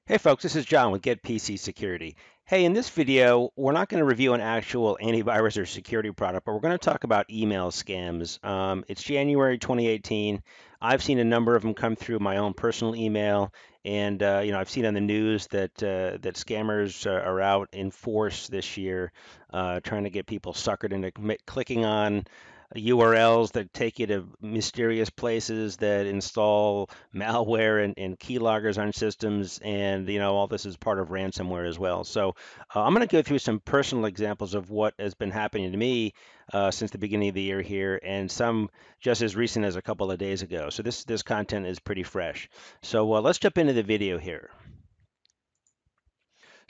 Hey folks, this is John with Get PC Security. Hey, in this video, we're not going to review an actual antivirus or security product, but we're going to talk about email scams. It's January 2018. I've seen a number of them come through my own personal email, and I've seen on the news that scammers are out in force this year, trying to get people suckered into clicking on URLs that take you to mysterious places that install malware and keyloggers on systems, and all this is part of ransomware as well. So I'm going to go through some personal examples of what has been happening to me since the beginning of the year here, and some just as recent as a couple of days ago. So this content is pretty fresh. So let's jump into the video here.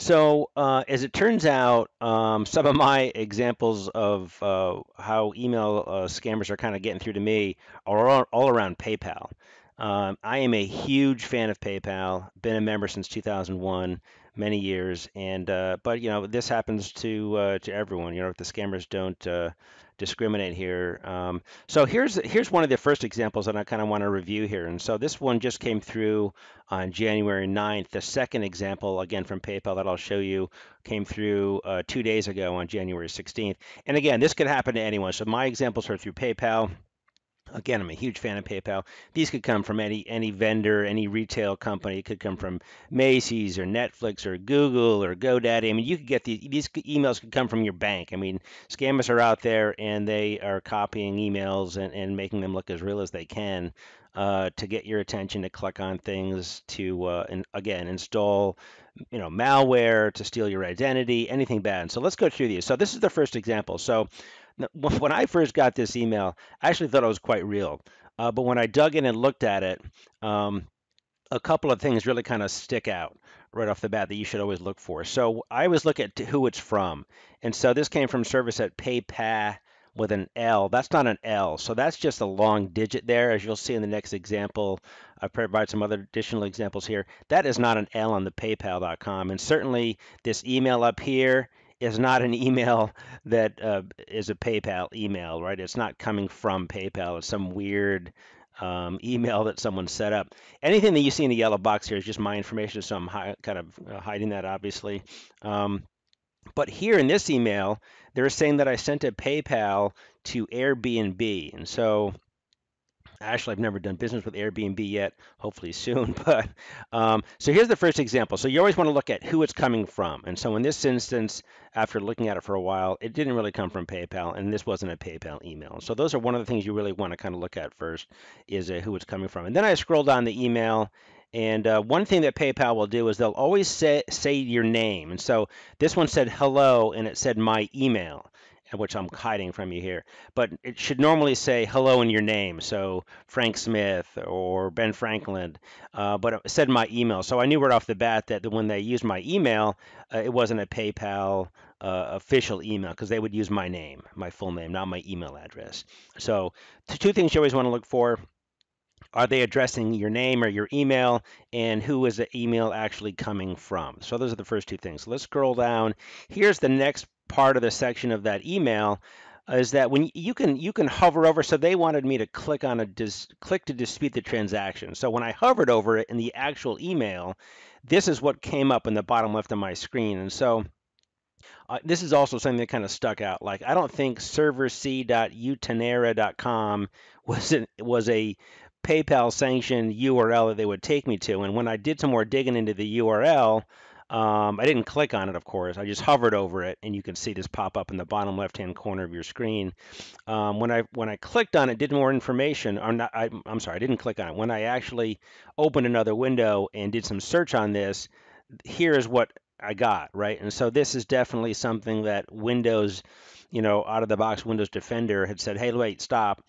So, as it turns out, some of my examples of how email scammers are kind of getting through to me are all around PayPal. I am a huge fan of PayPal. Been a member since 2001, many years, and but this happens to everyone. The scammers don't discriminate here. So here's one of the first examples that I kind of want to review here. And so this one just came through on January 9th. The second example, again from PayPal, that I'll show you came through 2 days ago on January 16th. And again, this could happen to anyone. So my examples are through PayPal. Again, I'm a huge fan of PayPal. These could come from any vendor, any retail company. It could come from Macy's or Netflix or Google or GoDaddy. I mean, you could get these emails could come from your bank. I mean, scammers are out there and they are copying emails and making them look as real as they can to get your attention, to click on things, to and again install malware, to steal your identity, anything bad. So let's go through these. So this is the first example. So when I first got this email, I actually thought it was quite real. But when I dug in and looked at it, um, a couple of things really kind of stick out right off the bat that you should always look for. So I always look at who it's from. And so this came from service at PayPal with an L. That's not an L. So that's just a long digit there. As you'll see in the next example, I provide some other additional examples here. That is not an L on the PayPal.com. And certainly this email up here is not an email that is a PayPal email, right? It's not coming from PayPal. It's some weird email that someone set up. Anything that you see in the yellow box here is just my information, so I'm kind of hiding that, obviously. But here in this email, they're saying that I sent a PayPal to Airbnb, and so actually, I've never done business with Airbnb yet, hopefully soon. But so here's the first example. So you always want to look at who it's coming from. And so in this instance, after looking at it for a while, it didn't really come from PayPal, and this wasn't a PayPal email. So those are one of the things you really want to kind of look at first is who it's coming from. And then I scroll down the email. And one thing that PayPal will do is they'll always say your name. And so this one said hello, and it said my email, which I'm hiding from you here. But it should normally say hello in your name, so Frank Smith or Ben Franklin. But it said my email, so I knew right off the bat that when they used my email, it wasn't a PayPal official email because they would use my name, my full name, not my email address. So the two things you always want to look for. Are they addressing your name or your email, and who is the email actually coming from? So those are the first two things. So let's scroll down. Here's the next part of the section of that email is that when you can hover over. So they wanted me to click on click to dispute the transaction. So when I hovered over it in the actual email, this is what came up in the bottom left of my screen. And so this is also something that kind of stuck out. Like I don't think serverc.utanera.com was a PayPal sanctioned URL that they would take me to. And when I did some more digging into the URL, I didn't click on it, of course. I just hovered over it, and you can see this pop up in the bottom left-hand corner of your screen. When I clicked on it, did more information. Or not, I'm sorry, I didn't click on it. When I actually opened another window and did some search on this, here is what I got, right? And so this is definitely something that Windows, out of the box Windows Defender had said, hey, wait, stop.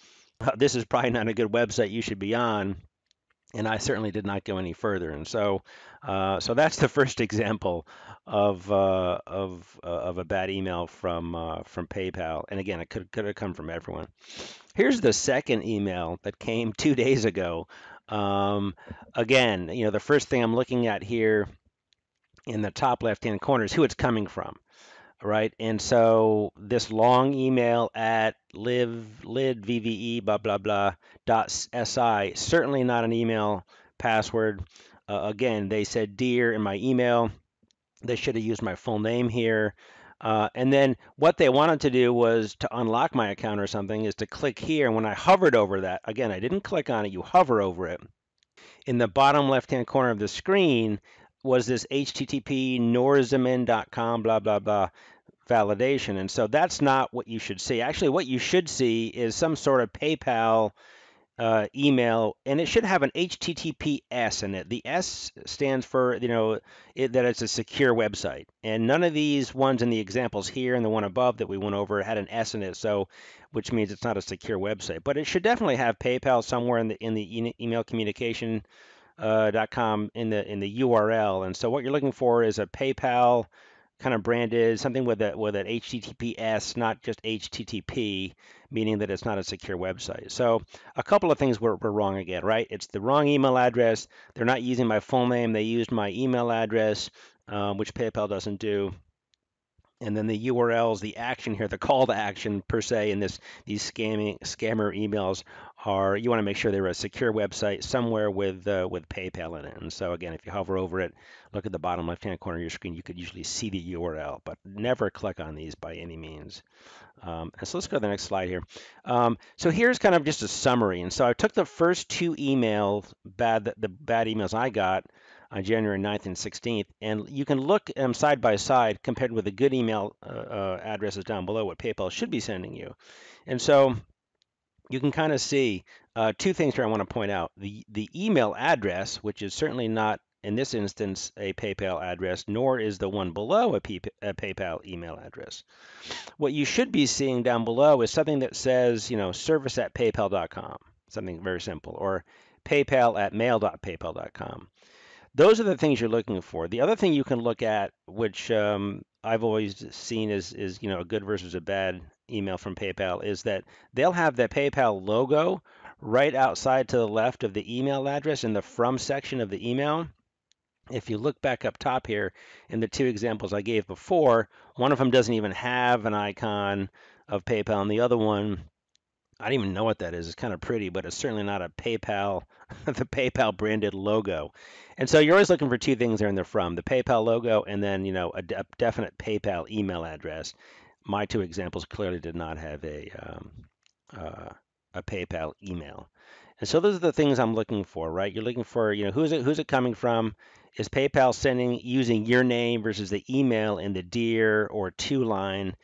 This is probably not a good website you should be on. And I certainly did not go any further. And so that's the first example of a bad email from PayPal. And again, it could have come from everyone. Here's the second email that came 2 days ago. Again, the first thing I'm looking at here in the top left-hand corner is who it's coming from, right? And so this long email at lidvve blah blah blah dot si, certainly not an email password. Again, they said dear in my email. They should have used my full name here. And then what they wanted to do was to unlock my account or something is to click here. And when I hovered over that, again, I didn't click on it, you hover over it. In the bottom left-hand corner of the screen was this HTTP norzamin.com blah, blah, blah validation. And so that's not what you should see. Actually, what you should see is some sort of PayPal email, and it should have an HTTPS in it. The S stands for, that it's a secure website. And none of these ones in the examples here and the one above that we went over had an S in it, so which means it's not a secure website. But it should definitely have PayPal somewhere in the email communication .com in the URL. And so what you're looking for is a PayPal kind of branded something with an HTTPS, not just HTTP, meaning that it's not a secure website. So a couple of things were wrong again, right? It's the wrong email address. They're not using my full name. They used my email address, which PayPal doesn't do. And then the URLs, the action here, the call to action per se in these scammer emails are you want to make sure they're a secure website somewhere with PayPal in it. And so again, if you hover over it, look at the bottom left-hand corner of your screen, you could usually see the URL, but never click on these by any means. And so let's go to the next slide here. So here's kind of just a summary. And so I took the first two emails, the bad emails I got on January 9th and 16th, and you can look side by side compared with the good email addresses down below what PayPal should be sending you. And so you can kind of see two things here I want to point out. The email address, which is certainly not in this instance a PayPal address, nor is the one below a PayPal email address. What you should be seeing down below is something that says, service at paypal.com, something very simple, or PayPal at mail.paypal.com. Those are the things you're looking for. The other thing you can look at, which I've always seen is a good versus a bad email from PayPal, is that they'll have the PayPal logo right outside to the left of the email address in the from section of the email. If you look back up top here in the two examples I gave before, one of them doesn't even have an icon of PayPal, and the other one, I don't even know what that is. It's kind of pretty, but it's certainly not a PayPal, the PayPal branded logo. And so you're always looking for two things there in the from, the PayPal logo and then, a definite PayPal email address. My two examples clearly did not have uh, a PayPal email. And so those are the things I'm looking for, right? You're looking for, who's it coming from? Is PayPal sending using your name versus the email in the dear or to line?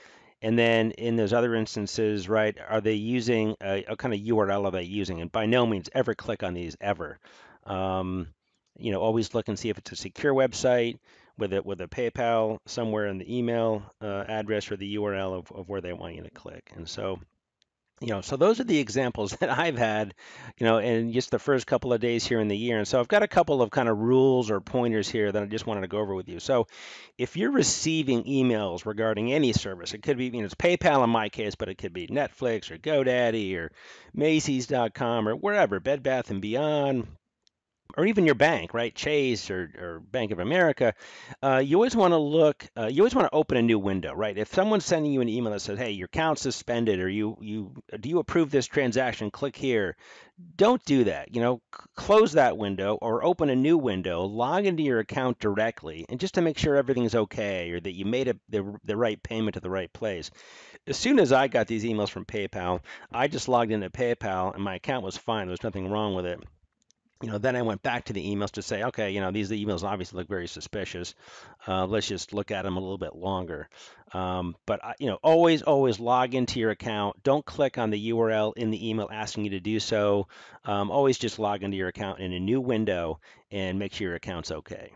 And then in those other instances, right, are they using a kind of URL are they using? And by no means ever click on these ever. Um, always look and see if it's a secure website with a PayPal somewhere in the email address or the URL of where they want you to click. And so so those are the examples that I've had, in just the first couple of days here in the year. And so I've got a couple of kind of rules or pointers here that I just wanted to go over with you. So if you're receiving emails regarding any service, it could be, it's PayPal in my case, but it could be Netflix or GoDaddy or Macy's.com or wherever, Bed Bath and Beyond, or even your bank, right? Chase or Bank of America, you always want to you always want to open a new window, right? If someone's sending you an email that says, hey, your account's suspended, or do you approve this transaction? Click here. Don't do that. Close that window or open a new window, log into your account directly, and just to make sure everything's okay or that you made the right payment to the right place. As soon as I got these emails from PayPal, I just logged into PayPal and my account was fine. There was nothing wrong with it. Then I went back to the emails to say, okay, these emails obviously look very suspicious. Let's just look at them a little bit longer. But always log into your account. Don't click on the URL in the email asking you to do so. Always just log into your account in a new window and make sure your account's okay.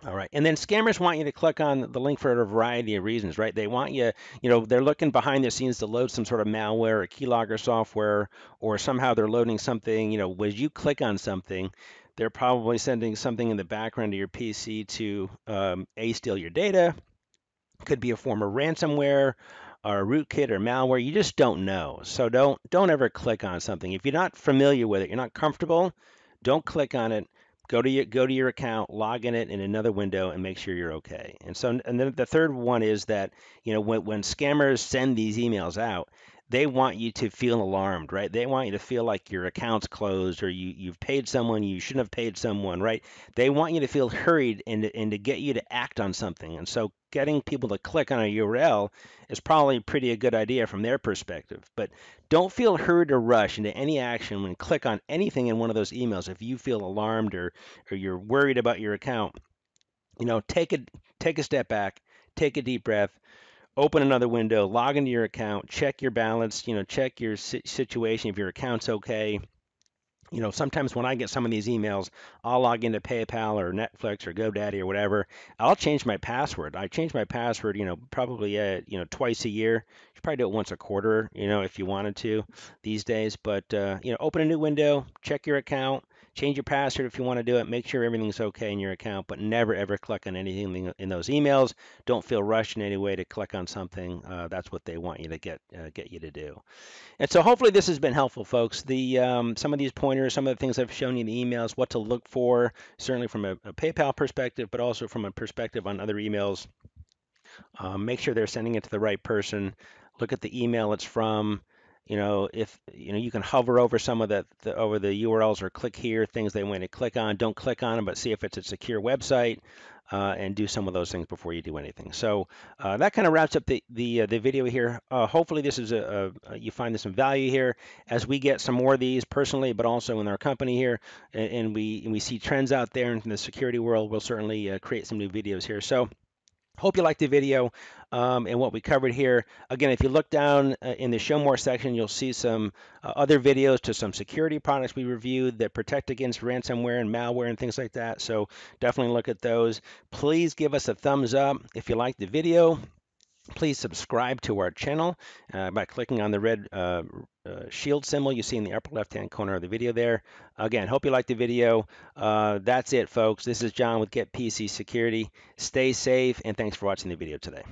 All right. And then scammers want you to click on the link for a variety of reasons, right? They want you, they're looking behind the scenes to load some sort of malware or keylogger software, or somehow they're loading something, when you click on something, they're probably sending something in the background to your PC to steal your data. Could be a form of ransomware or a rootkit or malware. You just don't know. So don't ever click on something. If you're not familiar with it, you're not comfortable, don't click on it. Go to your account, log in it in another window, and make sure you're okay. And then the third one is that when scammers send these emails out, they want you to feel alarmed, right? They want you to feel like your account's closed or you've paid someone you shouldn't have paid someone, right? They want you to feel hurried and to get you to act on something. And so getting people to click on a URL is probably pretty a good idea from their perspective. But don't feel hurried or rush into any action when you click on anything in one of those emails if you feel alarmed or you're worried about your account. Take a step back, take a deep breath, open another window, log into your account, check your balance, check your situation if your account's okay. Sometimes when I get some of these emails, I'll log into PayPal or Netflix or GoDaddy or whatever. I'll change my password. I change my password, probably twice a year. You should probably do it once a quarter, if you wanted to these days. But open a new window, check your account, change your password if you want to do it. Make sure everything's okay in your account, but never ever click on anything in those emails. Don't feel rushed in any way to click on something. That's what they want you to get you to do. And so hopefully this has been helpful, folks. Some of these pointers, some of the things I've shown you in the emails, what to look for, certainly from a PayPal perspective, but also from a perspective on other emails. Make sure they're sending it to the right person. Look at the email it's from. If you can hover over some of over the URLs or click here, things they want to click on. Don't click on them, but see if it's a secure website, and do some of those things before you do anything. So that kind of wraps up the video here. Hopefully this is you find some value here as we get some more of these personally, but also in our company here, and we see trends out there in the security world. We'll certainly create some new videos here. So. Hope you liked the video and what we covered here. Again, if you look down in the Show More section, you'll see some other videos to some security products we reviewed that protect against ransomware and malware and things like that. So definitely look at those. Please give us a thumbs up if you liked the video. Please subscribe to our channel by clicking on the red shield symbol you see in the upper left-hand corner of the video there. Again, hope you liked the video. That's it, folks. This is John with Get PC Security. Stay safe, and thanks for watching the video today.